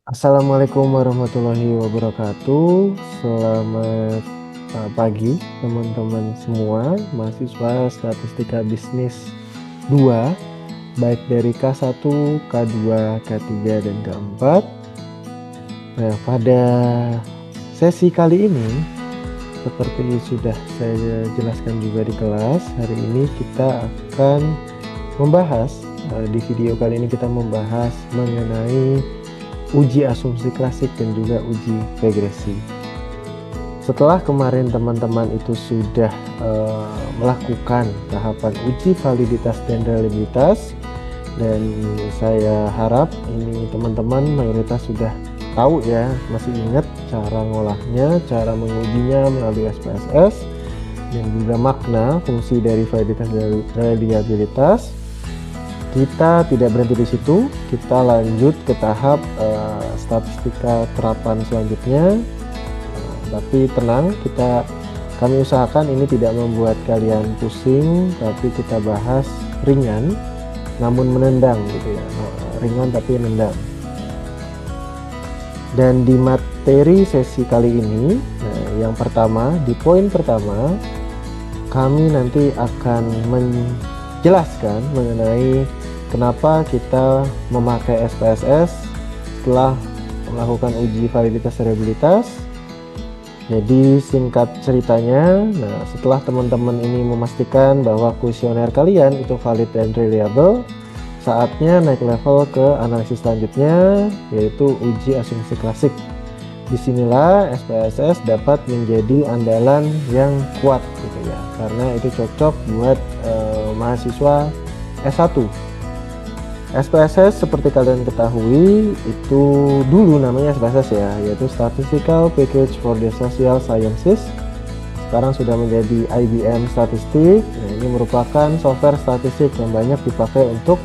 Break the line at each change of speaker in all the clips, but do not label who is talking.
Assalamualaikum warahmatullahi wabarakatuh. Selamat pagi teman-teman semua, mahasiswa Statistika Bisnis 2, baik dari K1, K2, K3, dan K4. Nah, pada sesi kali ini, seperti sudah saya jelaskan juga di kelas, hari ini kita akan membahas, di video kali ini kita membahas mengenai uji asumsi klasik dan juga uji regresi. Setelah kemarin teman-teman itu sudah melakukan tahapan uji validitas dan reliabilitas, dan saya harap ini teman-teman mayoritas sudah tahu ya, masih ingat cara ngolahnya, cara mengujinya melalui SPSS, dan juga makna fungsi dari validitas dan reliabilitas. Kita tidak berhenti di situ, kita lanjut ke tahap statistika terapan selanjutnya. Tapi tenang, kami usahakan ini tidak membuat kalian pusing, tapi kita bahas ringan namun menendang gitu ya, ringan tapi menendang. Dan di materi sesi kali ini, yang pertama, di poin pertama, kami nanti akan menjelaskan mengenai kenapa kita memakai SPSS setelah melakukan uji validitas reliabilitas. Jadi singkat ceritanya, setelah teman-teman ini memastikan bahwa kuesioner kalian itu valid dan reliable, saatnya naik level ke analisis selanjutnya, yaitu uji asumsi klasik. Disinilah SPSS dapat menjadi andalan yang kuat gitu ya, karena itu cocok buat mahasiswa S1. SPSS seperti kalian ketahui itu dulu namanya SPSS ya, yaitu Statistical Package for the Social Sciences. Sekarang sudah menjadi IBM Statistik. Nah, ini merupakan software statistik yang banyak dipakai untuk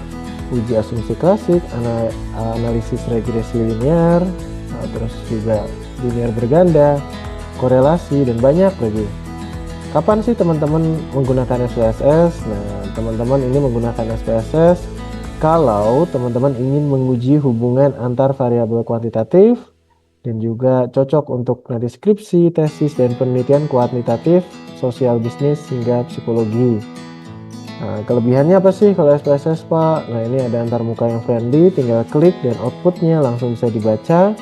uji asumsi klasik, analisis regresi linear, terus juga linear berganda, korelasi, dan banyak lagi. Kapan sih teman-teman menggunakan SPSS? Nah, teman-teman ini menggunakan SPSS kalau teman-teman ingin menguji hubungan antar variabel kuantitatif dan juga cocok untuk deskripsi, tesis, dan penelitian kuantitatif, sosial bisnis, hingga psikologi. Nah, kelebihannya apa sih kalau SPSS, Pak? Nah, ini ada antarmuka yang friendly, tinggal klik dan outputnya langsung bisa dibaca.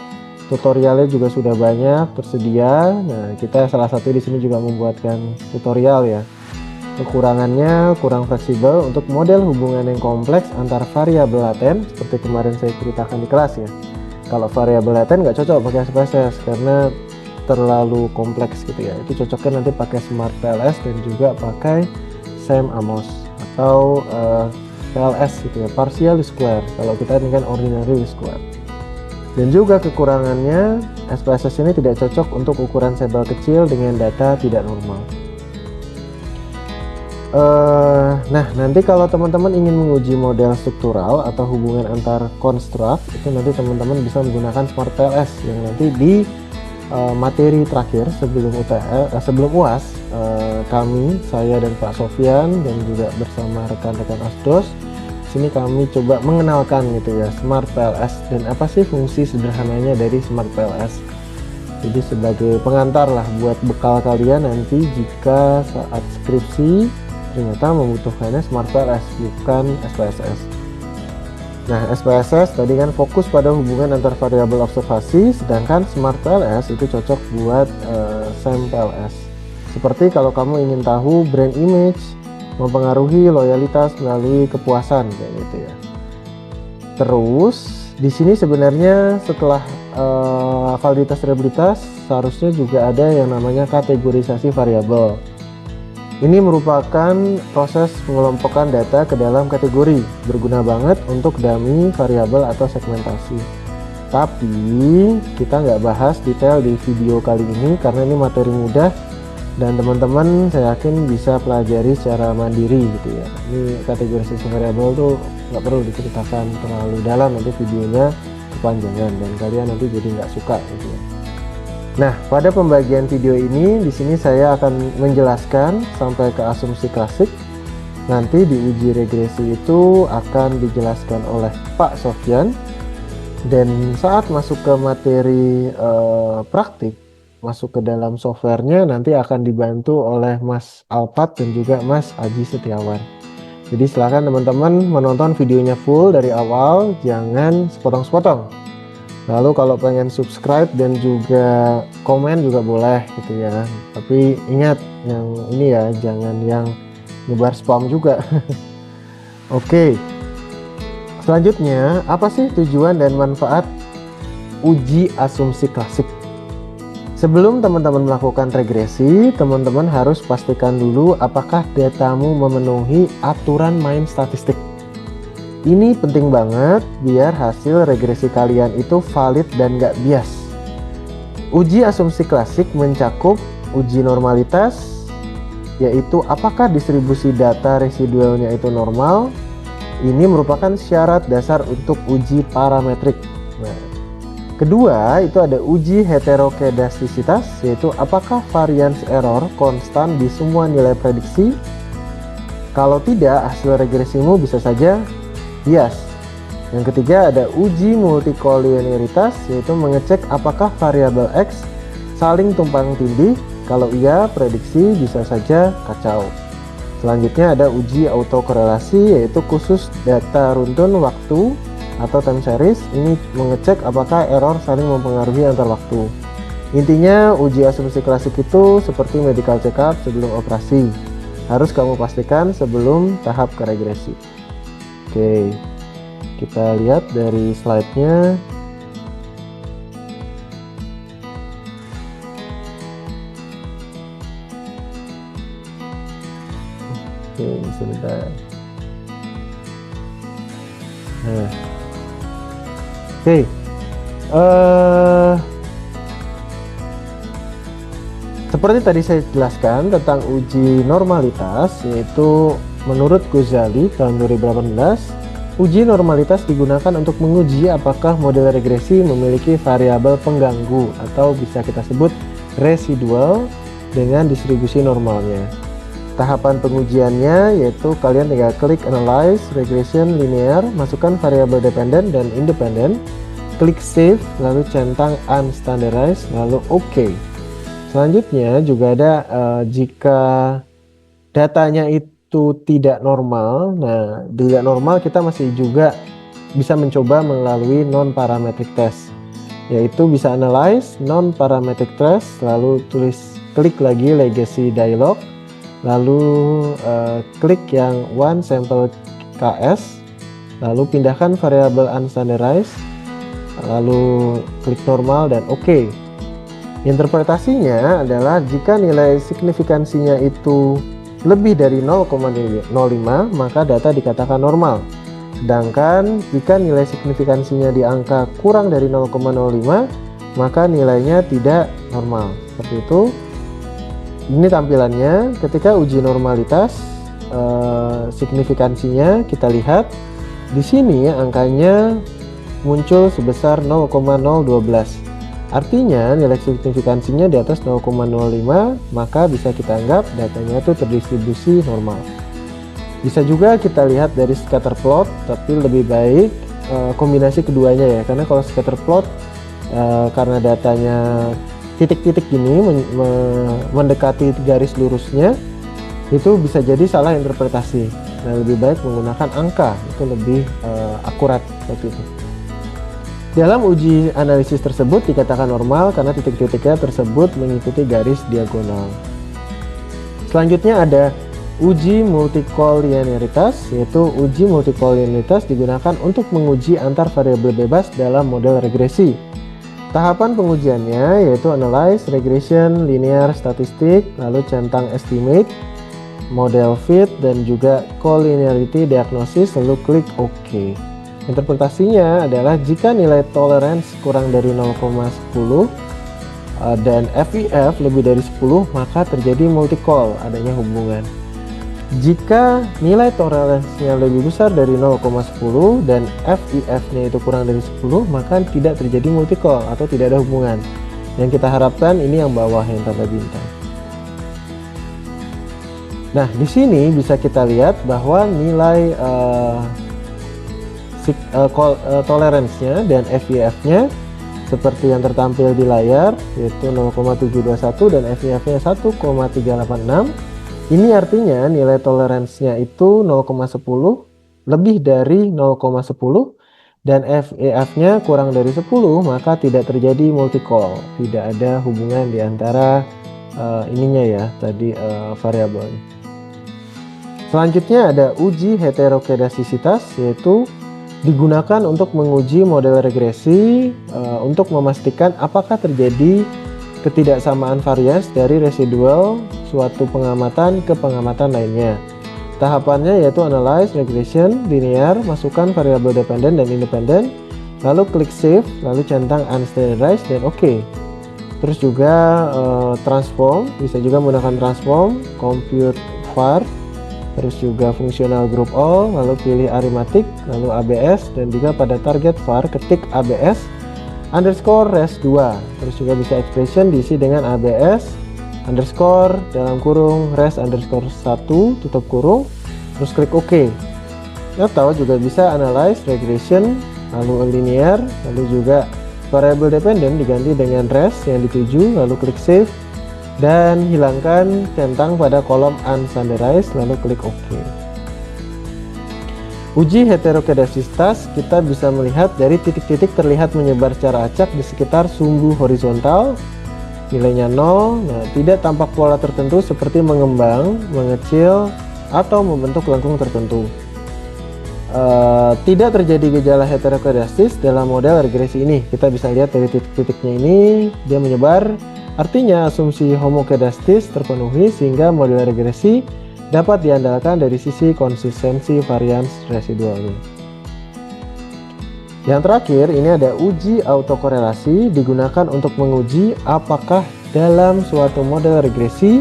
Tutorialnya juga sudah banyak tersedia. Nah, kita salah satu di sini juga membuatkan tutorial ya. Kekurangannya kurang fleksibel untuk model hubungan yang kompleks antar variabel laten seperti kemarin saya ceritakan di kelas ya. Kalau variabel laten nggak cocok pakai SPSS karena terlalu kompleks gitu ya. Itu cocoknya nanti pakai Smart PLS dan juga pakai SEM-Amos atau PLS gitu ya, partial square. Kalau kita ini kan ordinary square. Dan juga kekurangannya, SPSS ini tidak cocok untuk ukuran sampel kecil dengan data tidak normal. Nah, nanti kalau teman-teman ingin menguji model struktural atau hubungan antar konstruk, itu nanti teman-teman bisa menggunakan Smart PLS yang nanti di materi terakhir sebelum sebelum UAS, saya dan Pak Sofyan dan juga bersama rekan-rekan Asdos, sini kami coba mengenalkan gitu ya Smart PLS dan apa sih fungsi sederhananya dari Smart PLS. Jadi sebagai pengantar lah buat bekal kalian nanti jika saat skripsi ternyata membutuhkannya Smart PLS bukan SPSS. Nah, SPSS tadi kan fokus pada hubungan antar variabel observasi, sedangkan Smart PLS itu cocok buat SEM PLS. Seperti kalau kamu ingin tahu brand image mempengaruhi loyalitas melalui kepuasan kayak gitu ya. Terus di sini sebenarnya setelah validitas reliabilitas seharusnya juga ada yang namanya kategorisasi variabel. Ini merupakan proses pengelompokan data ke dalam kategori, berguna banget untuk dummy, variabel, atau segmentasi. Tapi kita nggak bahas detail di video kali ini karena ini materi mudah dan teman-teman saya yakin bisa pelajari secara mandiri gitu ya. Ini kategorisasi variabel tuh nggak perlu diceritakan terlalu dalam, nanti videonya kepanjangan dan kalian nanti jadi nggak suka gitu ya. Nah, pada pembagian video ini di sini saya akan menjelaskan sampai ke asumsi klasik. Nanti di uji regresi itu akan dijelaskan oleh Pak Sofyan. Dan saat masuk ke materi praktik, masuk ke dalam softwarenya, nanti akan dibantu oleh Mas Alpat dan juga Mas Aji Setiawan. Jadi silakan teman-teman menonton videonya full dari awal, jangan sepotong-sepotong. Lalu kalau pengen subscribe dan juga komen juga boleh gitu ya. Tapi ingat yang ini ya, jangan yang nyebar spam juga. Oke. Selanjutnya, apa sih tujuan dan manfaat uji asumsi klasik? Sebelum teman-teman melakukan regresi, teman-teman harus pastikan dulu apakah datamu memenuhi aturan main statistik. Ini penting banget biar hasil regresi kalian itu valid dan gak bias. Uji asumsi klasik mencakup uji normalitas, yaitu apakah distribusi data residualnya itu normal. Ini merupakan syarat dasar untuk uji parametrik. Nah, kedua itu ada uji heterokedastisitas, yaitu apakah variance error konstan di semua nilai prediksi. Kalau tidak, hasil regresimu bisa saja bias. Yang ketiga ada uji multikolinearitas, yaitu mengecek apakah variabel X saling tumpang tindih. Kalau iya, prediksi bisa saja kacau. Selanjutnya ada uji autokorelasi, yaitu khusus data runtun waktu atau time series. Ini mengecek apakah error saling mempengaruhi antar waktu. Intinya uji asumsi klasik itu seperti medical check up sebelum operasi. Harus kamu pastikan sebelum tahap ke regresi. Oke, kita lihat dari slide-nya. Oke, sebentar. Nah, oke. Seperti tadi saya jelaskan tentang uji normalitas, yaitu menurut Ghazali tahun 2018, uji normalitas digunakan untuk menguji apakah model regresi memiliki variabel pengganggu atau bisa kita sebut residual dengan distribusi normalnya. Tahapan pengujiannya yaitu kalian tinggal klik Analyze Regression Linear, masukkan variabel dependent dan independent, klik Save, lalu centang Unstandardized, lalu OK. Selanjutnya juga ada jika datanya itu tidak normal. Nah, tidak normal kita masih juga bisa mencoba melalui non-parametric test, yaitu bisa Analyze non-parametric test, lalu klik lagi Legacy Dialog, lalu klik yang One Sample KS, lalu pindahkan variabel Unstandardized, lalu klik normal dan OK. Interpretasinya adalah jika nilai signifikansinya itu lebih dari 0,05 maka data dikatakan normal. Sedangkan jika nilai signifikansinya di angka kurang dari 0,05 maka nilainya tidak normal. Seperti itu. Ini tampilannya ketika uji normalitas, signifikansinya kita lihat di sini angkanya muncul sebesar 0,012. Artinya nilai signifikansinya di atas 0,05, maka bisa kita anggap datanya itu terdistribusi normal. Bisa juga kita lihat dari scatter plot, tapi lebih baik kombinasi keduanya ya, karena kalau scatter plot karena datanya titik-titik gini mendekati garis lurusnya, itu bisa jadi salah interpretasi. Nah, lebih baik menggunakan angka, itu lebih akurat seperti itu. Dalam uji analisis tersebut dikatakan normal karena titik-titiknya tersebut mengikuti garis diagonal. Selanjutnya ada uji multikolinearitas, yaitu uji multikolinearitas digunakan untuk menguji antar variabel bebas dalam model regresi. Tahapan pengujiannya yaitu Analyze Regression Linear Statistic, lalu centang Estimate, Model Fit, dan juga Collinearity Diagnosis, lalu klik OK. Interpretasinya adalah jika nilai tolerance kurang dari 0,10 dan FIF lebih dari 10 maka terjadi multicol, adanya hubungan. Jika nilai toleransinya lebih besar dari 0,10 dan FIF-nya itu kurang dari 10 maka tidak terjadi multicol atau tidak ada hubungan. Yang kita harapkan ini yang bawah yang tanda bintang. Nah, di sini bisa kita lihat bahwa nilai tolerance-nya dan FIF-nya seperti yang tertampil di layar, yaitu 0,721 dan FIF-nya 1,386. Ini artinya nilai toleransinya itu 0,10, lebih dari 0,10, dan FIF-nya kurang dari 10, maka tidak terjadi multi-call. Tidak ada hubungan di antara ininya ya, tadi variabel. Selanjutnya ada uji heterokedastisitas, yaitu digunakan untuk menguji model regresi untuk memastikan apakah terjadi ketidaksamaan varians dari residual suatu pengamatan ke pengamatan lainnya. Tahapannya yaitu analyze, regression, linear, masukkan variabel dependent dan independent, lalu klik save, lalu centang unstandardized dan oke. Terus juga transform, bisa juga menggunakan transform, compute var, terus juga fungsional group all, lalu pilih arithmetic, lalu ABS, dan juga pada target var ketik ABS underscore res2. Terus juga bisa expression diisi dengan ABS underscore dalam kurung res underscore 1 tutup kurung, terus klik OK. Atau juga bisa analyze, regression, lalu linear, lalu juga variable dependent diganti dengan res yang dituju, lalu klik save dan hilangkan centang pada kolom unstandardized, lalu klik OK. Uji heterokedastisitas, kita bisa melihat dari titik-titik terlihat menyebar secara acak di sekitar sumbu horizontal, nilainya 0. Nah, tidak tampak pola tertentu seperti mengembang, mengecil, atau membentuk lengkung tertentu. Tidak terjadi gejala heterokedastis dalam model regresi ini. Kita bisa lihat dari titik-titiknya ini, dia menyebar. Artinya asumsi homokedastis terpenuhi sehingga model regresi dapat diandalkan dari sisi konsistensi varians residualnya. Yang terakhir, ini ada uji autokorelasi, digunakan untuk menguji apakah dalam suatu model regresi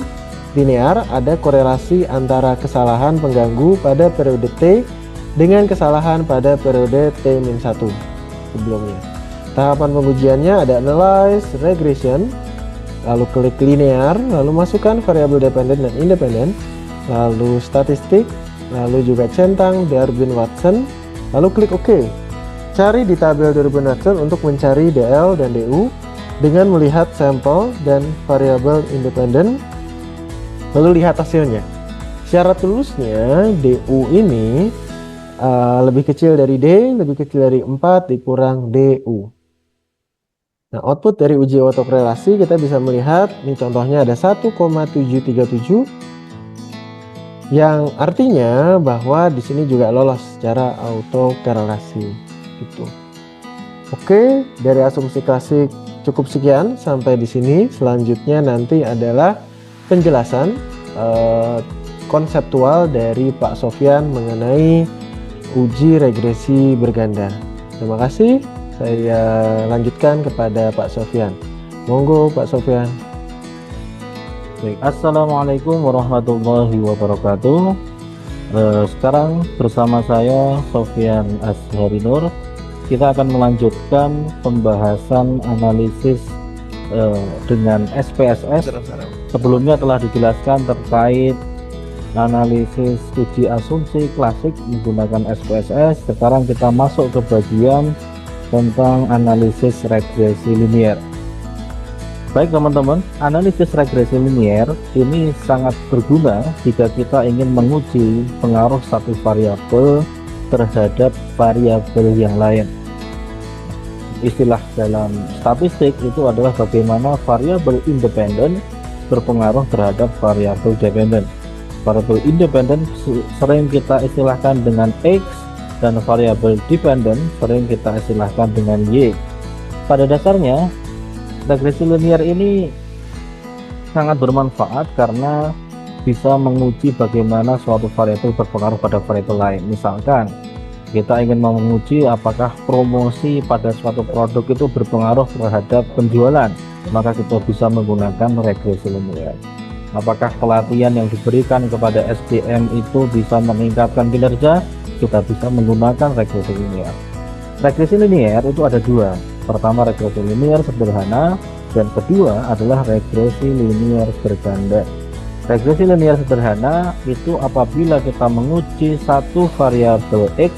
linear ada korelasi antara kesalahan pengganggu pada periode T dengan kesalahan pada periode T-1 sebelumnya. Tahapan pengujiannya ada analyze, regression, lalu klik linear, lalu masukkan variabel dependent dan independent, lalu statistik, lalu juga centang Darwin-Watson, lalu klik OK. Cari di tabel Darwin-Watson untuk mencari DL dan DU dengan melihat sampel dan variabel independen, lalu lihat hasilnya. Syarat lulusnya DU ini lebih kecil dari D, lebih kecil dari 4 dikurang DU. Nah, output dari uji autokorelasi kita bisa melihat, ini contohnya ada 1,737, yang artinya bahwa di sini juga lolos secara autokorelasi gitu. Oke, dari asumsi klasik cukup sekian sampai di sini. Selanjutnya nanti adalah penjelasan konseptual dari Pak Sofyan mengenai uji regresi berganda. Terima kasih. Saya lanjutkan kepada Pak Sofyan. Monggo Pak Sofyan.
Baik, Assalamualaikum warahmatullahi wabarakatuh. Sekarang bersama saya Sofyan Azharinur, kita akan melanjutkan pembahasan analisis dengan SPSS. Sebelumnya telah dijelaskan terkait analisis uji asumsi klasik menggunakan SPSS. Sekarang kita masuk ke bagian tentang analisis regresi linear. Baik teman-teman, analisis regresi linear ini sangat berguna jika kita ingin menguji pengaruh satu variabel terhadap variabel yang lain. Istilah dalam statistik itu adalah bagaimana variabel independen berpengaruh terhadap variabel dependen. Variabel independen sering kita istilahkan dengan X, dan variabel dependen sering kita istilahkan dengan Y. Pada dasarnya regresi linear ini sangat bermanfaat karena bisa menguji bagaimana suatu variabel berpengaruh pada variabel lain. Misalkan kita ingin menguji apakah promosi pada suatu produk itu berpengaruh terhadap penjualan, maka kita bisa menggunakan regresi linear. Apakah pelatihan yang diberikan kepada SDM itu bisa meningkatkan kinerja, kita bisa menggunakan regresi linear. Regresi linear itu ada dua. Pertama, regresi linear sederhana, dan kedua adalah regresi linear berganda. Regresi linear sederhana itu apabila kita menguji satu variabel X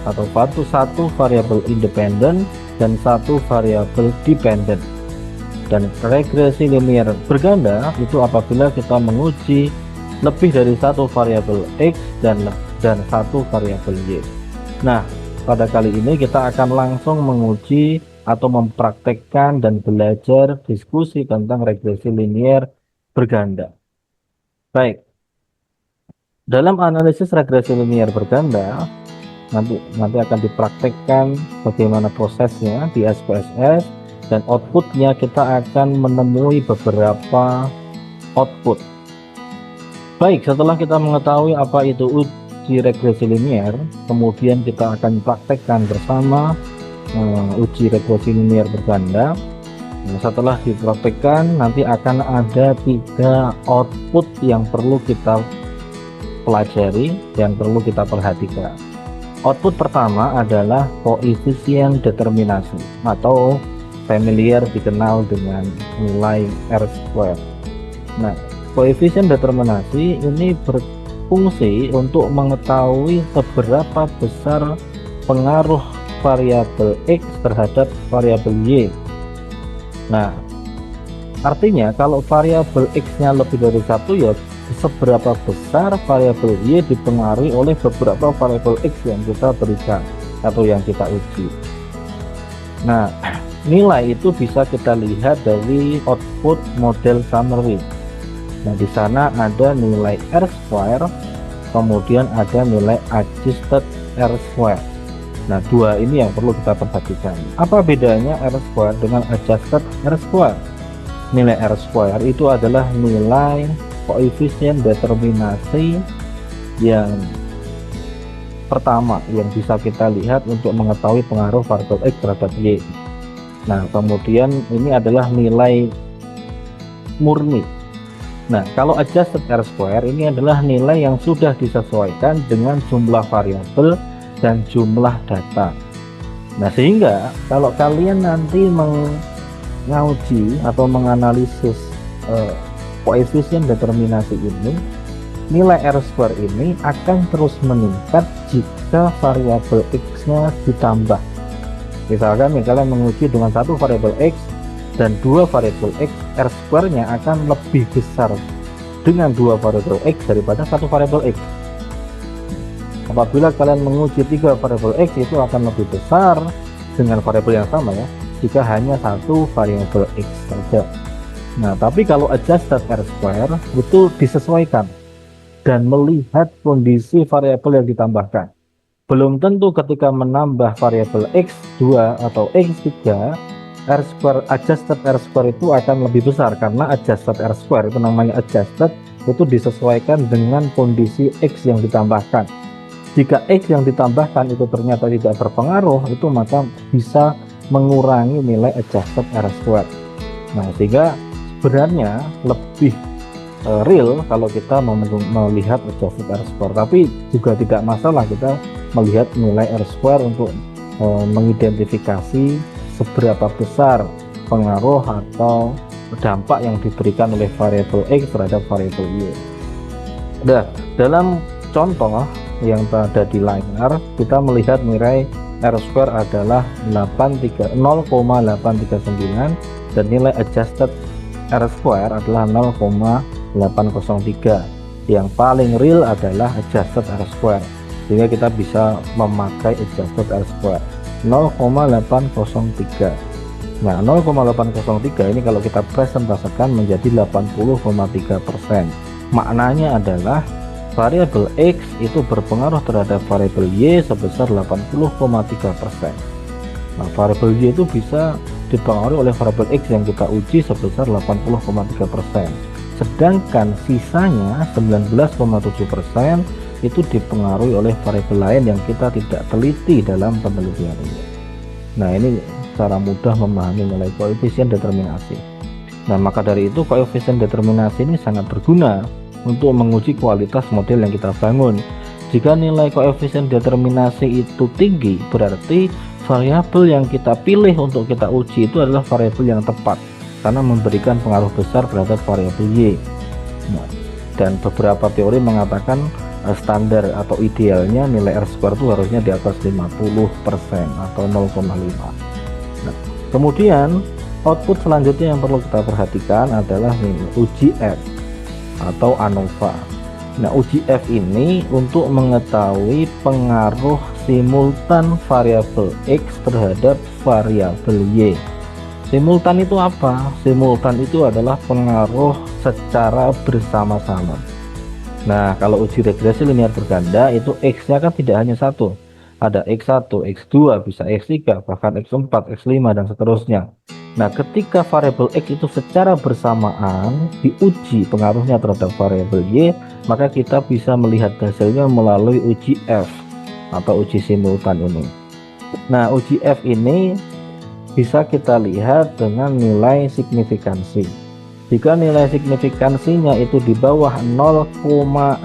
atau satu variabel independen dan satu variabel dependen. Dan regresi linear berganda itu apabila kita menguji lebih dari satu variabel X dan satu variabel Y. Nah, pada kali ini kita akan langsung menguji atau mempraktekkan dan belajar diskusi tentang regresi linear berganda. Baik, dalam analisis regresi linear berganda nanti akan dipraktekkan bagaimana prosesnya di SPSS, dan outputnya kita akan menemui beberapa output. Baik, setelah kita mengetahui apa itu uji regresi linear, kemudian kita akan praktekkan bersama uji regresi linear berganda. Nah, setelah dipraktekkan nanti akan ada 3 output yang perlu kita pelajari, yang perlu kita perhatikan. Output pertama adalah koefisien determinasi atau familiar dikenal dengan nilai R². Nah, koefisien determinasi ini berfungsi untuk mengetahui seberapa besar pengaruh variabel X terhadap variabel Y. Nah, artinya kalau variabel X-nya lebih dari 1, ya seberapa besar variabel Y dipengaruhi oleh beberapa variabel X yang kita berikan atau yang kita uji. Nah, nilai itu bisa kita lihat dari output model summary. Nah, di sana ada nilai R², kemudian ada nilai adjusted R². Nah, 2 ini yang perlu kita perhatikan. Apa bedanya R² dengan adjusted R²? Nilai R² itu adalah nilai koefisien determinasi yang pertama yang bisa kita lihat untuk mengetahui pengaruh variabel X terhadap Y. Nah, kemudian ini adalah nilai murni. Nah, kalau adjusted R² ini adalah nilai yang sudah disesuaikan dengan jumlah variabel dan jumlah data. Nah, sehingga kalau kalian nanti menguji atau menganalisis koefisien determinasi ini, nilai R² ini akan terus meningkat jika variabel X-nya ditambah. Misalkan kalian menguji dengan satu variabel X dan 2 variabel X, R²-nya akan lebih besar dengan 2 variabel X daripada satu variabel X. Apabila kalian menguji 3 variabel X, itu akan lebih besar dengan variabel yang sama ya, jika hanya satu variabel X saja. Nah, tapi kalau adjusted R² itu disesuaikan dan melihat kondisi variabel yang ditambahkan. Belum tentu ketika menambah variabel X2 atau X3, adjusted R² itu akan lebih besar, karena adjusted R² itu namanya adjusted, itu disesuaikan dengan kondisi X yang ditambahkan. Jika X yang ditambahkan itu ternyata tidak berpengaruh, itu maka bisa mengurangi nilai adjusted R². Nah, sehingga sebenarnya lebih real kalau kita melihat adjusted R², tapi juga tidak masalah kita melihat nilai R² untuk mengidentifikasi seberapa besar pengaruh atau dampak yang diberikan oleh variabel X terhadap variabel Y. Nah, dalam contoh yang ada di layar, kita melihat nilai R² adalah 0,839 dan nilai adjusted R² adalah 0,803. Yang paling real adalah adjusted R², sehingga kita bisa memakai adjusted R². 0,803. Nah, 0,803 ini kalau kita presentasikan menjadi 80,3%. Maknanya adalah variabel X itu berpengaruh terhadap variabel Y sebesar 80,3%. Nah, variabel Y itu bisa dipengaruhi oleh variabel X yang kita uji sebesar 80,3%. Sedangkan sisanya 19,7% itu dipengaruhi oleh variabel lain yang kita tidak teliti dalam penelitian ini. Nah, ini cara mudah memahami nilai koefisien determinasi. Nah, maka dari itu koefisien determinasi ini sangat berguna untuk menguji kualitas model yang kita bangun. Jika nilai koefisien determinasi itu tinggi, berarti variabel yang kita pilih untuk kita uji itu adalah variabel yang tepat karena memberikan pengaruh besar terhadap variabel Y. Nah, dan beberapa teori mengatakan standar atau idealnya nilai R-square itu harusnya di atas 50% atau 0,5. Nah, kemudian output selanjutnya yang perlu kita perhatikan adalah uji F atau ANOVA. Nah, uji F ini untuk mengetahui pengaruh simultan variabel X terhadap variabel Y. Simultan itu apa? Simultan itu adalah pengaruh secara bersama-sama. Nah, kalau uji regresi linear berganda itu X-nya kan tidak hanya satu. Ada X1, X2, bisa X3, bahkan X4, X5, dan seterusnya. Nah, ketika variabel X itu secara bersamaan diuji pengaruhnya terhadap variabel Y, maka kita bisa melihat hasilnya melalui uji F atau uji simultan ini. Nah, uji F ini bisa kita lihat dengan nilai signifikansi. Jika nilai signifikansinya itu di bawah 0,05,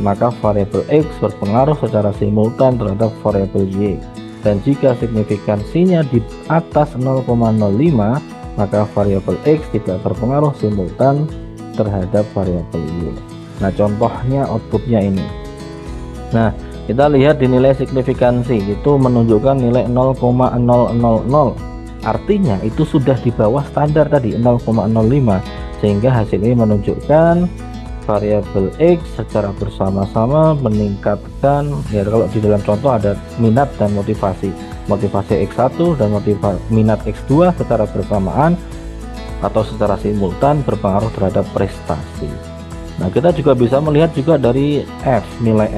maka variabel X berpengaruh secara simultan terhadap variabel Y. Dan jika signifikansinya di atas 0,05, maka variabel X tidak berpengaruh simultan terhadap variabel Y. Nah, contohnya outputnya ini. Nah, kita lihat di nilai signifikansi itu menunjukkan nilai 0,000. Artinya itu sudah di bawah standar tadi 0,05, sehingga hasil ini menunjukkan variabel X secara bersama-sama meningkatkan, ya kalau di dalam contoh ada minat dan motivasi X1 dan minat X2 secara bersamaan atau secara simultan berpengaruh terhadap prestasi. Nah, kita juga bisa melihat juga dari F, nilai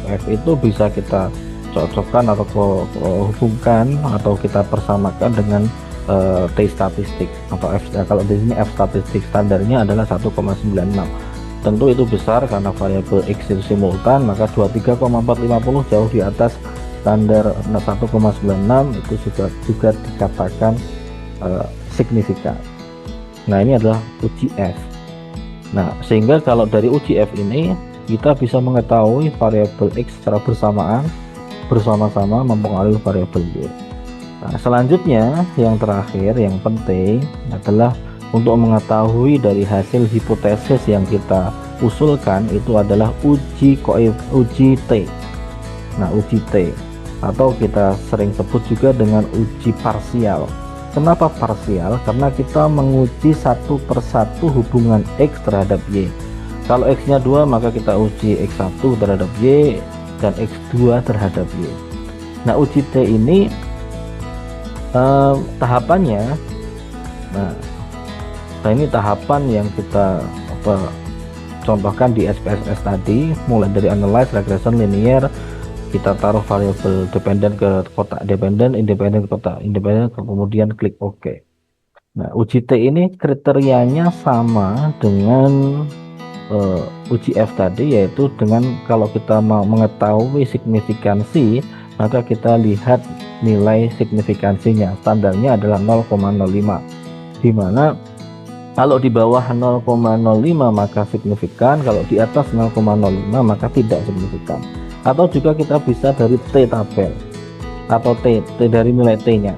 F itu bisa kita cocokkan atau hubungkan atau kita persamakan dengan T statistik atau F. Kalau di sini F statistik standarnya adalah 1,96. Tentu itu besar karena variabel X itu simultan, maka 23,450 jauh di atas standar 1,96, itu juga dikatakan signifikan. Nah, ini adalah uji F. Nah, sehingga kalau dari uji F ini kita bisa mengetahui variabel X secara bersama-sama mempengaruhi variabel Y. Nah, selanjutnya yang terakhir yang penting adalah untuk mengetahui dari hasil hipotesis yang kita usulkan itu adalah uji T. Nah, uji T atau kita sering sebut juga dengan uji parsial. Kenapa parsial? Karena kita menguji satu persatu hubungan X terhadap Y. Kalau X-nya 2, maka kita uji X1 terhadap Y dan X2 terhadap Y. Nah, uji T ini tahapannya, nah ini tahapan yang kita contohkan di SPSS tadi, mulai dari analyze, regression, linear, kita taruh variabel dependen ke kotak dependen, independen ke kotak independen, kemudian klik OK. Nah, uji T ini kriterianya sama dengan uji F tadi, yaitu dengan kalau kita mau mengetahui signifikansi, maka kita lihat nilai signifikansinya. Standarnya adalah 0,05, dimana kalau di bawah 0,05 maka signifikan, kalau di atas 0,05 maka tidak signifikan. Atau juga kita bisa dari T tabel atau T dari nilai T-nya.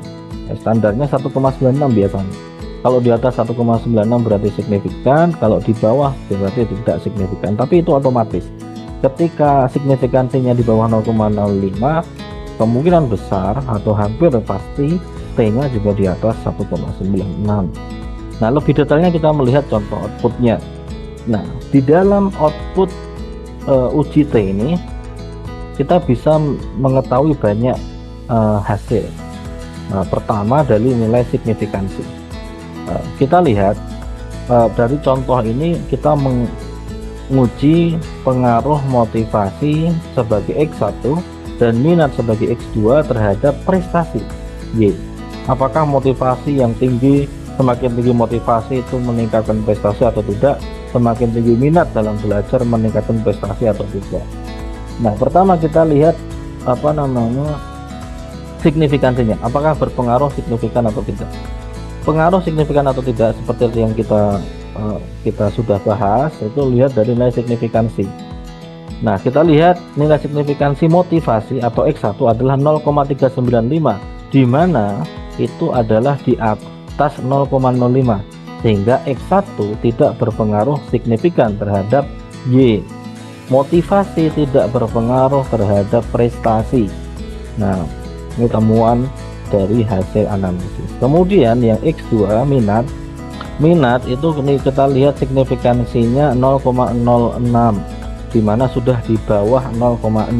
Standarnya 1,96 biasanya. Kalau di atas 1,96 berarti signifikan, kalau di bawah berarti tidak signifikan. Tapi itu otomatis. Ketika signifikansinya di bawah 0,05, kemungkinan besar atau hampir pasti T-nya juga di atas 1,96. Nah, lebih detailnya kita melihat contoh outputnya. Nah, di dalam output uji T ini kita bisa mengetahui banyak hasil. Nah, pertama dari nilai signifikansi. Kita lihat dari contoh ini kita menguji pengaruh motivasi sebagai X1 dan minat sebagai X2 terhadap prestasi Y. Apakah motivasi yang tinggi, semakin tinggi motivasi itu meningkatkan prestasi atau tidak? Semakin tinggi minat dalam belajar meningkatkan prestasi atau tidak? Nah, pertama kita lihat signifikansinya, apakah berpengaruh signifikan atau tidak. Pengaruh signifikan atau tidak seperti yang kita sudah bahas, itu lihat dari nilai signifikansi. Nah, kita lihat nilai signifikansi motivasi atau X1 adalah 0,395, di mana itu adalah di atas 0,05, sehingga X1 tidak berpengaruh signifikan terhadap Y. motivasi tidak berpengaruh terhadap prestasi. Nah, ini temuan dari hasil analisis. Kemudian yang X2 minat. Minat itu ini kita lihat signifikansinya 0,06, dimana sudah di bawah 0,05,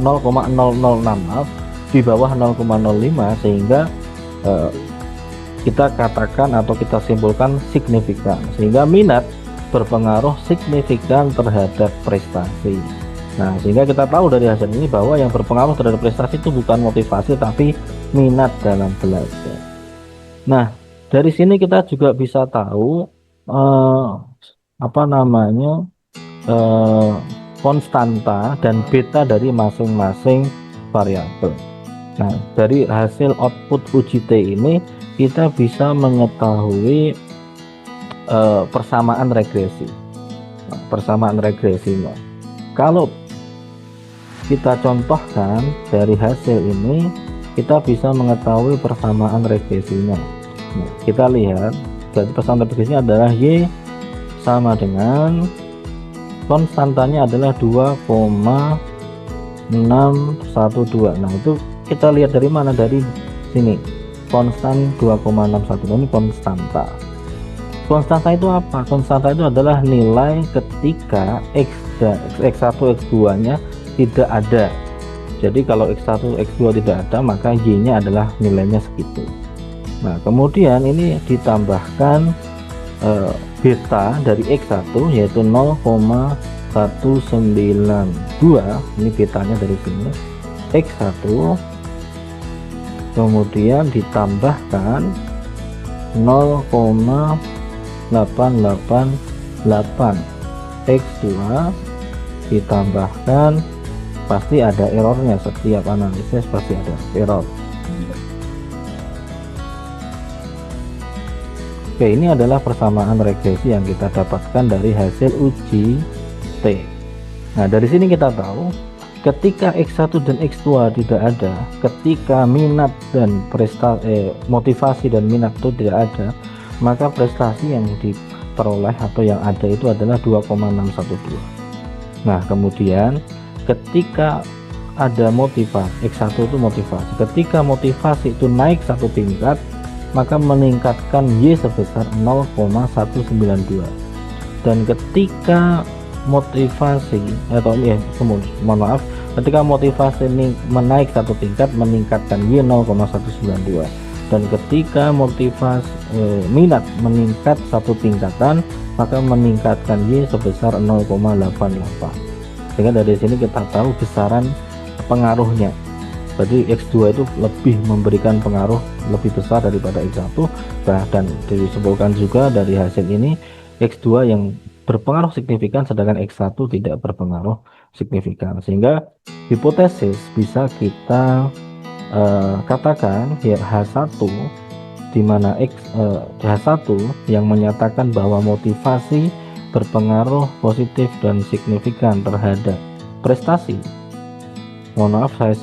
0,006, maaf, di bawah 0,05, sehingga kita katakan atau kita simpulkan signifikan, sehingga minat berpengaruh signifikan terhadap prestasi. Nah, sehingga kita tahu dari hasil ini bahwa yang berpengaruh terhadap prestasi itu bukan motivasi tapi minat dalam belajar. Nah, dari sini kita juga bisa tahu konstanta dan beta dari masing-masing variabel. Nah, dari hasil output uji T ini kita bisa mengetahui persamaan regresi. Nah, persamaan regresinya. Kalau kita contohkan dari hasil ini, kita bisa mengetahui persamaan regresinya. Nah, kita lihat jadi persamaan regresinya adalah Y sama dengan konstantanya adalah 2,612. Nah, itu kita lihat dari mana? Dari sini, konstan 2,612 ini konstanta. Konstanta itu apa? Konstanta itu adalah nilai ketika X1 X2 nya tidak ada. Jadi kalau X1 X2 tidak ada, maka Y nya adalah nilainya segitu. Nah, kemudian ini ditambahkan beta dari X1 yaitu 0,192. Ini betanya dari sini X1, kemudian ditambahkan 0,888 X2, ditambahkan, pasti ada errornya, setiap analisis pasti ada error. Oke, ini adalah persamaan regresi yang kita dapatkan dari hasil uji T. Nah, dari sini kita tahu ketika X1 dan X2 tidak ada, ketika minat dan motivasi dan minat itu tidak ada, maka prestasi yang diperoleh atau yang ada itu adalah 2,612. Nah, kemudian ketika ada motivasi, X1 itu motivasi, ketika motivasi itu naik satu tingkat, maka meningkatkan Y sebesar 0,192. Dan ketika motivasi ketika motivasi ini menaik satu tingkat, meningkatkan Y 0,192. Dan ketika motivasi minat meningkat satu tingkatan, maka meningkatkan Y sebesar 0,88. Sehingga dari sini kita tahu besaran pengaruhnya. Jadi X2 itu lebih memberikan pengaruh lebih besar daripada X1, dan disebutkan juga dari hasil ini X2 yang berpengaruh signifikan sedangkan X1 tidak berpengaruh signifikan, sehingga hipotesis bisa kita katakan ya H1, di mana H1 yang menyatakan bahwa motivasi berpengaruh positif dan signifikan terhadap prestasi. Mohon maaf, saya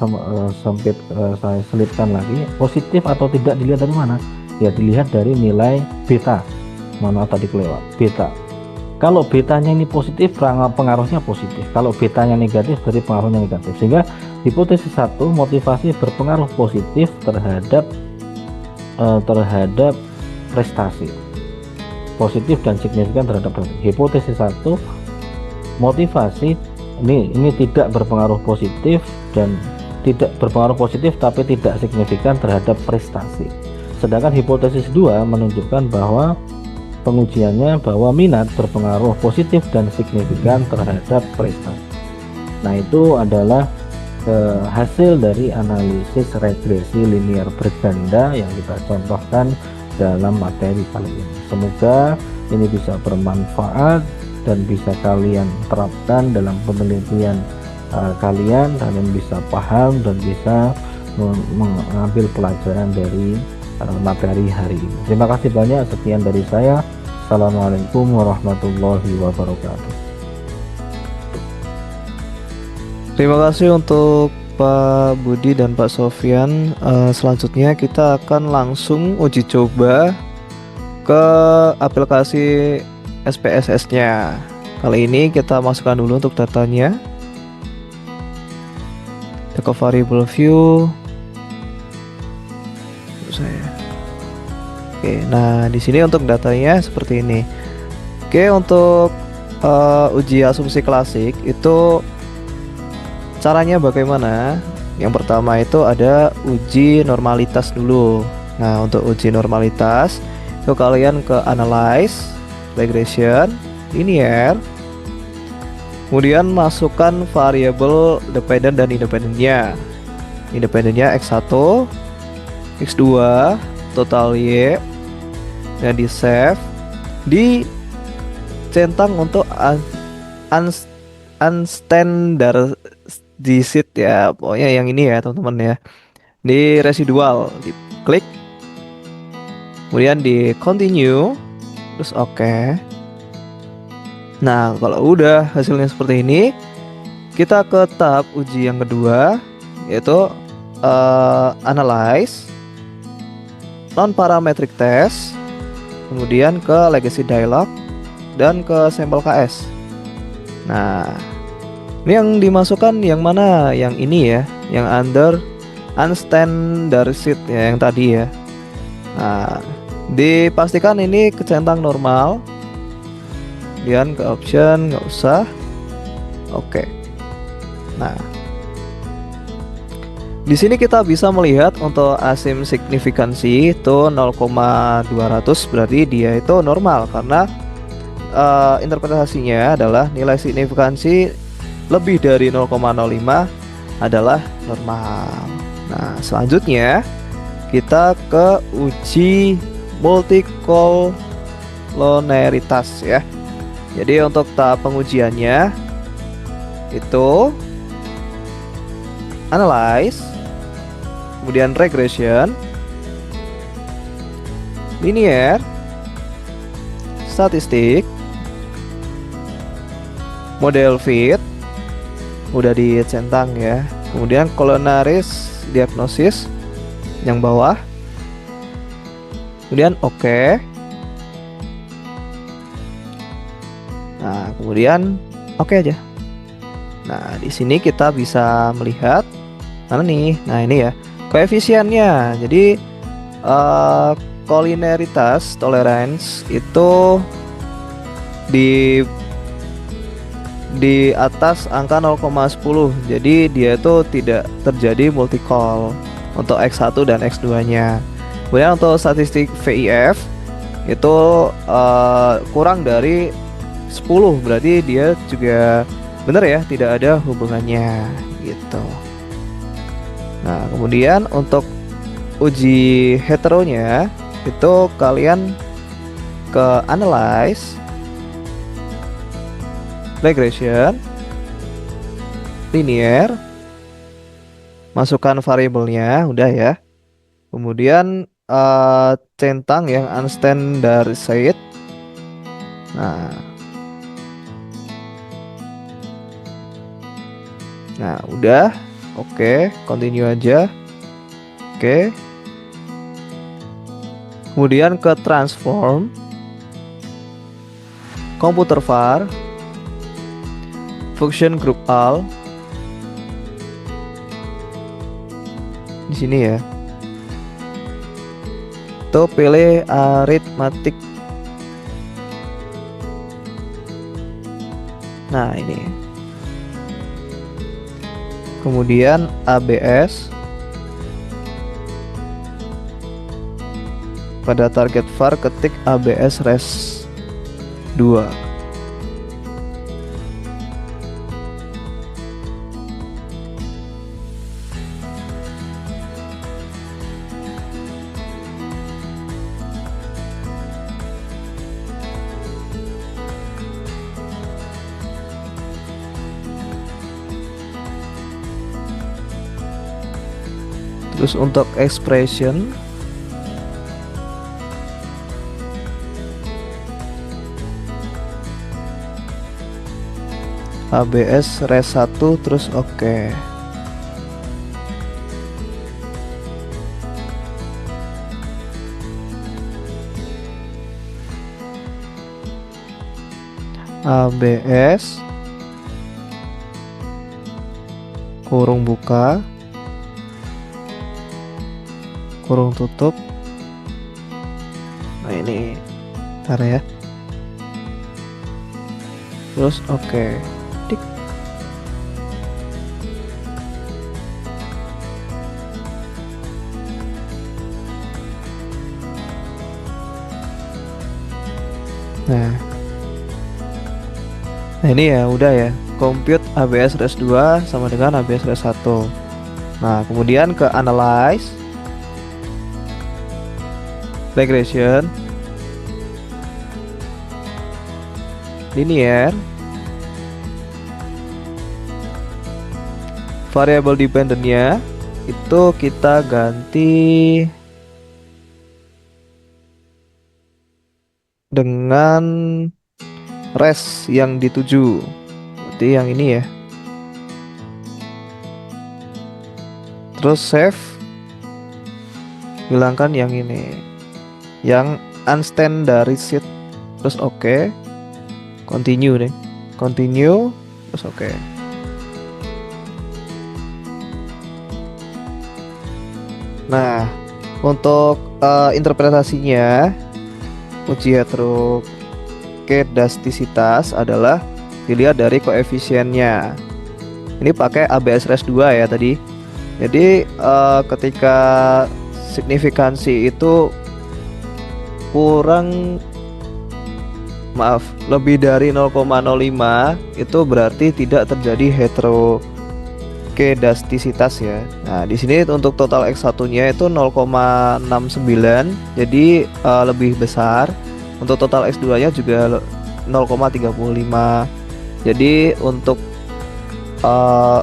selipkan lagi, positif atau tidak dilihat dari mana? Ya, dilihat dari nilai beta. Mohon maaf tadi kelewat, beta. Kalau betanya ini positif, pengaruhnya positif. Kalau betanya negatif, berarti pengaruhnya negatif. Sehingga hipotesis 1, motivasi berpengaruh positif terhadap prestasi, positif dan signifikan terhadap prestasi. Hipotesis 1, motivasi ini tidak berpengaruh positif dan tidak berpengaruh positif tapi tidak signifikan terhadap prestasi. Sedangkan hipotesis 2 menunjukkan bahwa pengujiannya bahwa minat berpengaruh positif dan signifikan terhadap prestasi. Nah, itu adalah hasil dari analisis regresi linear berganda yang kita contohkan dalam materi kali ini. Semoga ini bisa bermanfaat dan bisa kalian terapkan dalam penelitian kalian bisa paham dan bisa mengambil pelajaran dari materi hari ini. Terima kasih banyak, sekian dari saya. Assalamualaikum warahmatullahi wabarakatuh.
Terima kasih untuk Pak Budi dan Pak Sofyan. Selanjutnya kita akan langsung uji coba ke aplikasi SPSS-nya. Kali ini kita masukkan dulu untuk datanya. Kita ke variable view. Oke, nah di sini untuk datanya seperti ini. Oke, untuk uji asumsi klasik itu caranya bagaimana? Yang pertama itu ada uji normalitas dulu. Nah, untuk uji normalitas itu kalian ke analyze, regression, linear, kemudian masukkan variabel dependent dan independennya. Independennya x1, x2, total y, dan di save, dicentang untuk unstandardized ya, pokoknya yang ini ya teman-teman ya. Di residual diklik, kemudian di continue, terus oke. Nah, kalau udah hasilnya seperti ini, kita ke tahap uji yang kedua, yaitu analyze, non parametric test, kemudian ke legacy dialog, dan ke sampel KS. Nah, ini yang dimasukkan yang mana? Yang ini ya, yang under unstandardized ya, yang tadi ya. Nah, dipastikan ini kecentang normal. Kemudian ke option nggak usah. Oke. Nah, di sini kita bisa melihat untuk asim signifikansi itu 0,200, berarti dia itu normal karena interpretasinya adalah nilai signifikansi lebih dari 0,05 adalah normal. Nah, selanjutnya kita ke uji multikoloneritas ya. Jadi untuk tahap pengujiannya itu analyze, kemudian regression, linear, statistik, model fit, udah dicentang ya. Kemudian colonaris diagnosis yang bawah, kemudian oke. Nah, kemudian oke aja. Nah, di sini kita bisa melihat mana nih? Nah, ini ya koefisiennya. Jadi kolineritas tolerance itu di atas angka 0,10. Jadi dia itu tidak terjadi multicol untuk X1 dan X2-nya. Kemudian untuk statistik VIF itu kurang dari 10, berarti dia juga benar ya, tidak ada hubungannya gitu. Nah, kemudian untuk uji heteronya itu kalian ke analyze, regression, linear, masukkan variabelnya, udah ya. Kemudian centang yang unstandardized. Nah, udah. Oke, continue aja. Oke. Kemudian ke transform, computer var, function group all. Di sini ya. Tuh pilih arithmetic. Nah, ini. Kemudian ABS, pada target var ketik ABS res 2. Terus untuk expression ABS res 1 terus oke. ABS kurung buka kurung tutup. Nah ini ntar ya, terus oke. Tik. Nah ini ya udah ya, compute ABS res 2 sama dengan ABS res 1. Nah kemudian ke analyze, regression, linear, variable dependentnya itu kita ganti dengan res yang dituju, berarti yang ini ya. Terus save, hilangkan yang ini, yang unstandarized, terus oke. Continue deh, continue, terus oke. Nah untuk interpretasinya, uji heterokedastisitas adalah dilihat dari koefisiennya. Ini pakai ABS res 2 ya tadi. Jadi ketika signifikansi itu kurang, lebih dari 0,05, itu berarti tidak terjadi heterokedastisitas ya. Nah, di sini untuk total X1-nya itu 0,69, jadi lebih besar. Untuk total X2-nya juga 0,35. Jadi untuk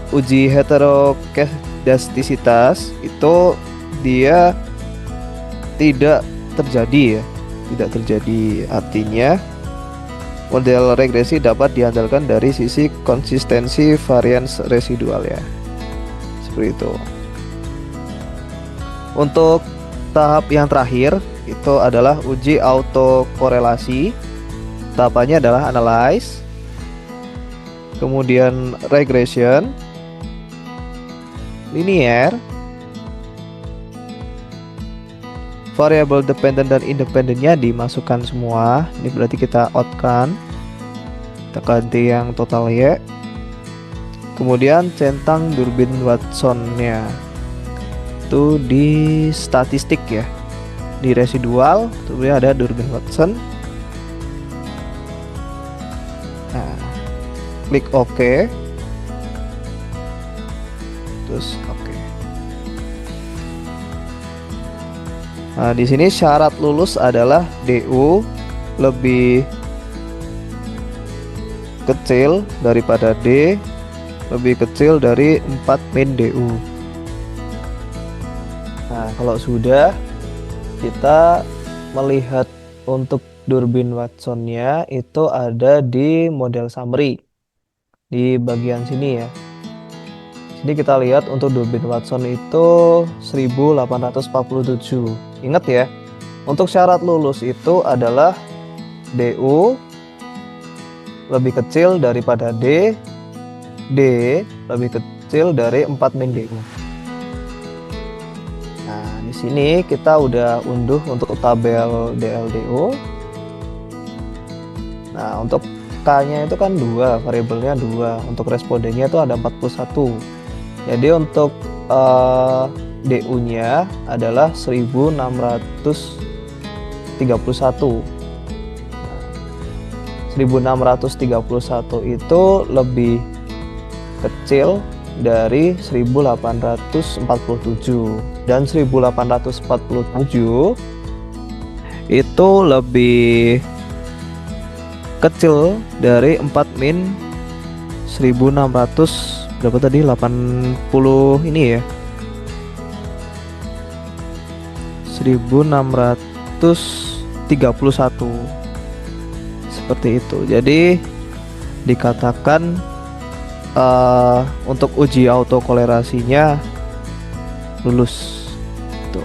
uji heterokedastisitas itu dia tidak terjadi ya, tidak terjadi. Artinya model regresi dapat diandalkan dari sisi konsistensi varians residual ya, seperti itu. Untuk tahap yang terakhir itu adalah uji autokorelasi. Tahapannya adalah analyze, kemudian regression, linear, variable dependent dan independentnya dimasukkan semua. Ini berarti kita out kan, kita ganti yang total Y. Kemudian centang durbin Watsonnya itu di statistik ya, di residual kemudian ada durbin Watson. Nah, klik OK, terus OK. Nah, di sini syarat lulus adalah DU lebih kecil daripada D, lebih kecil dari 4 min DU. Nah, kalau sudah, kita melihat untuk durbin Watsonnya itu ada di model summary di bagian sini ya. Jadi kita lihat untuk durbin Watson itu 1847. Ingat ya, untuk syarat lulus itu adalah DU lebih kecil daripada D, D lebih kecil dari 4 min DU. Nah, di sini kita udah unduh untuk tabel DLDO. Nah, untuk K-nya itu kan 2, variabelnya 2. Untuk respondennya itu ada 41. Jadi untuk DU-nya adalah 1631. 1631 itu lebih kecil dari 1847, dan 1847 itu lebih kecil dari 4 min 1600 berapa tadi, 80 ini ya, 1631 seperti itu. Jadi dikatakan untuk uji autokolerasinya lulus tuh.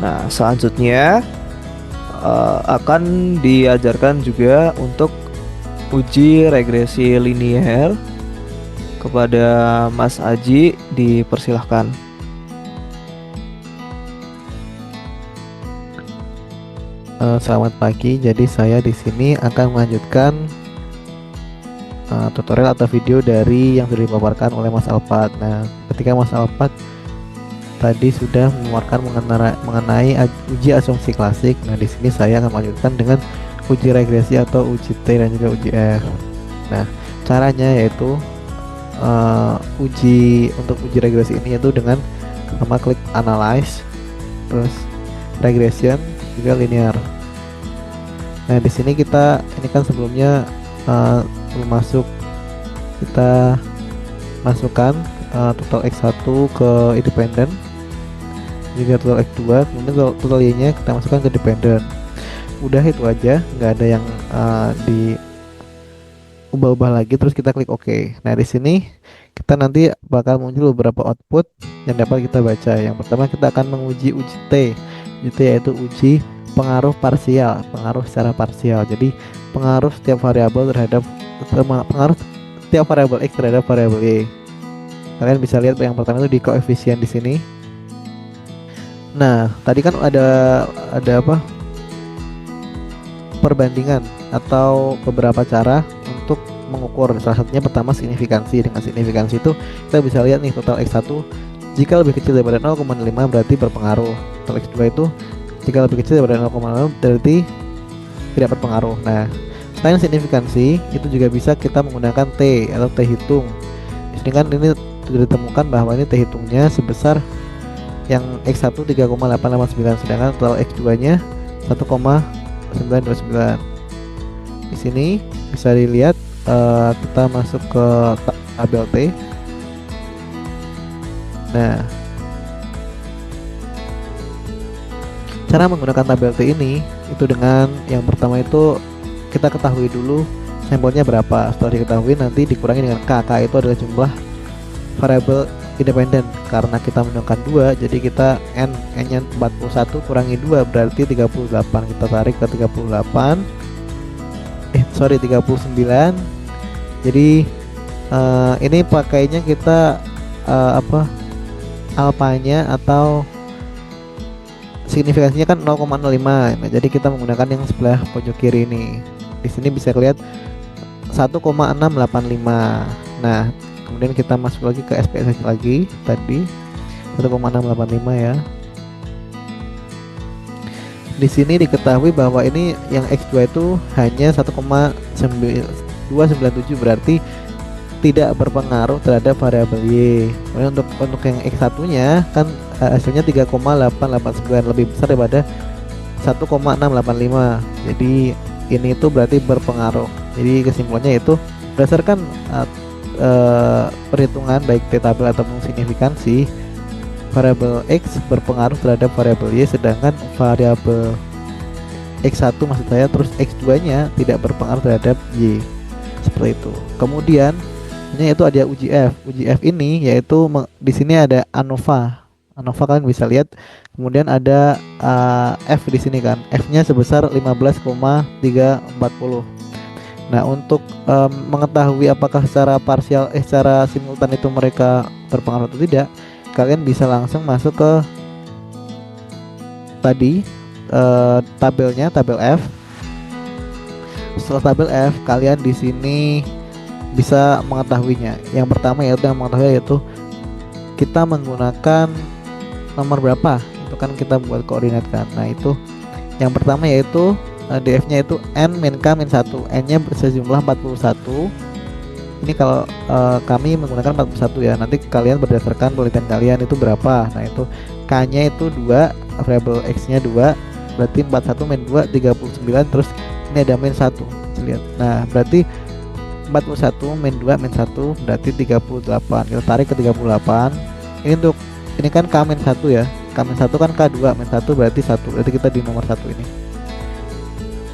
Nah, selanjutnya akan diajarkan juga untuk uji regresi linier. Kepada Mas Aji dipersilahkan.
Selamat pagi. Jadi saya di sini akan melanjutkan tutorial atau video dari yang sudah dipaparkan oleh Mas Alpat. Nah, ketika Mas Alpat tadi sudah memaparkan mengenai uji asumsi klasik. Nah, di sini saya akan melanjutkan dengan uji regresi atau uji T dan juga uji F. Nah, caranya yaitu untuk uji regresi ini yaitu dengan pertama klik analyze, terus regression, juga linear. Nah, di sini ini kan sebelumnya sebelum masuk kita masukkan total X1 ke independen, juga total X2, kemudian total Y-nya kita masukkan ke dependen. Udah itu aja, nggak ada yang ubah-ubah lagi, terus kita klik OK. Nah, di sini kita nanti bakal muncul beberapa output yang dapat kita baca. Yang pertama kita akan menguji uji T. Uji T yaitu uji pengaruh parsial, pengaruh secara parsial. Jadi pengaruh setiap variabel X terhadap variabel Y. Kalian bisa lihat yang pertama itu di koefisien di sini. Nah, tadi kan ada perbandingan atau beberapa cara untuk mengukur. Salah satunya pertama signifikansi. Dengan signifikansi itu kita bisa lihat nih total X1 jika lebih kecil daripada 0,5 berarti berpengaruh. Total X2 itu jika lebih kecil daripada 0,5 berarti tidak berpengaruh. Nah, selain signifikansi itu juga bisa kita menggunakan T atau T hitung. Di sini kan ini sudah ditemukan bahwa ini T hitungnya sebesar yang X1 3,889 sedangkan total X2 nya 1,929. Di sini bisa dilihat kita masuk ke tabel T. Nah, cara menggunakan tabel T ini itu dengan yang pertama itu kita ketahui dulu sampelnya berapa. Setelah diketahui nanti dikurangi dengan K. K itu adalah jumlah variabel independen. Karena kita menggunakan 2, jadi kita N-nya 41 kurangi 2 berarti 38. Kita tarik ke 39. Jadi ini pakainya kita alfanya atau signifikansinya kan 0,05. Nah, jadi kita menggunakan yang sebelah pojok kiri ini. Di sini bisa lihat 1,685. Nah, kemudian kita masuk lagi ke SPSS lagi tadi 1,685 ya. Di sini diketahui bahwa ini yang X2 itu hanya 1,297 berarti tidak berpengaruh terhadap variabel Y. Kemudian untuk yang X1-nya kan hasilnya 3,889 lebih besar daripada 1,685. Jadi ini itu berarti berpengaruh. Jadi kesimpulannya itu berdasarkan perhitungan baik T tabel ataupun signifikansi, variabel X berpengaruh terhadap variabel Y sedangkan variabel X1 maksud saya terus X2 nya tidak berpengaruh terhadap Y, seperti itu. Kemudian ini yaitu ada uji F. Uji F ini yaitu di sini ada ANOVA. ANOVA kalian bisa lihat. Kemudian ada F di sini kan. F-nya sebesar 15,340. Nah, untuk mengetahui apakah secara parsial secara simultan itu mereka berpengaruh atau tidak, kalian bisa langsung masuk ke tadi tabelnya, tabel F. Setelah tabel F, kalian di sini bisa mengetahuinya. Yang pertama yaitu kita menggunakan nomor berapa. Itu kan kita buat koordinat kan. Nah, itu yang pertama yaitu DF-nya itu N min K min 1. N-nya sejumlah 41. Ini kalau kami menggunakan 41 ya. Nanti kalian berdasarkan penelitian kalian itu berapa. Nah, itu K-nya itu 2, variabel X-nya 2. Berarti 41 min 2 39, terus ini ada min 1. Lihat. Nah, berarti 41 min 2 min 1 berarti 38. Kita tarik ke 38. Ini kan K min 1 ya. K min 1 kan K2 min 1 berarti 1. Berarti kita di nomor 1 ini.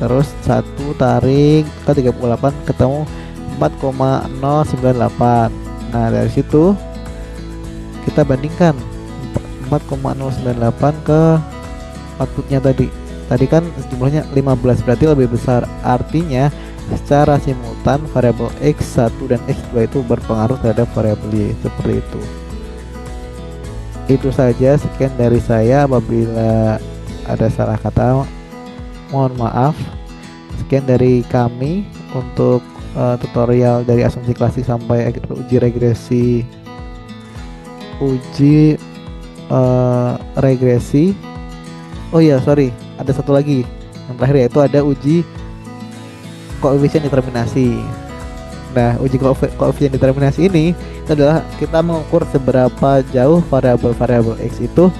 Terus 1 tarik ke 38 ketemu 4,098. Nah, dari situ kita bandingkan 4,098 ke outputnya tadi. Tadi kan jumlahnya 15 berarti lebih besar. Artinya
secara simultan variabel X1 dan X2 itu berpengaruh terhadap variabel Y, seperti itu. Itu saja, sekian dari saya. Apabila ada salah kata, mohon maaf. Sekian dari kami untuk tutorial dari asumsi klasik sampai uji regresi, uji regresi. Oh iya, sorry, ada satu lagi yang terakhir, yaitu ada uji koefisien determinasi. Nah, uji koefisien determinasi ini itu adalah kita mengukur seberapa jauh variabel-variabel X itu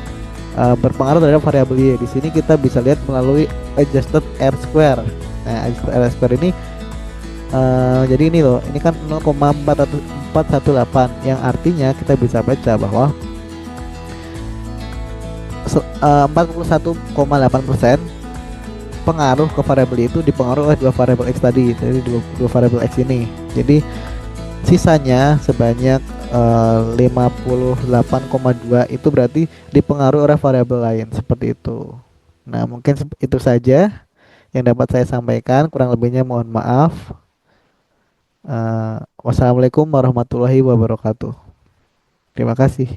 berpengaruh terhadap variabel Y. Di sini kita bisa lihat melalui adjusted R square. Nah, adjusted R square ini jadi ini loh, ini kan 0,418, yang artinya kita bisa baca bahwa 41,8% pengaruh ke variabel Y itu dipengaruhi oleh dua variabel X tadi, dari dua variabel X ini. Jadi sisanya sebanyak 58,2 itu berarti dipengaruhi oleh variabel lain, seperti itu. Nah, mungkin itu saja yang dapat saya sampaikan, kurang lebihnya mohon maaf. Wassalamualaikum warahmatullahi wabarakatuh. Terima kasih.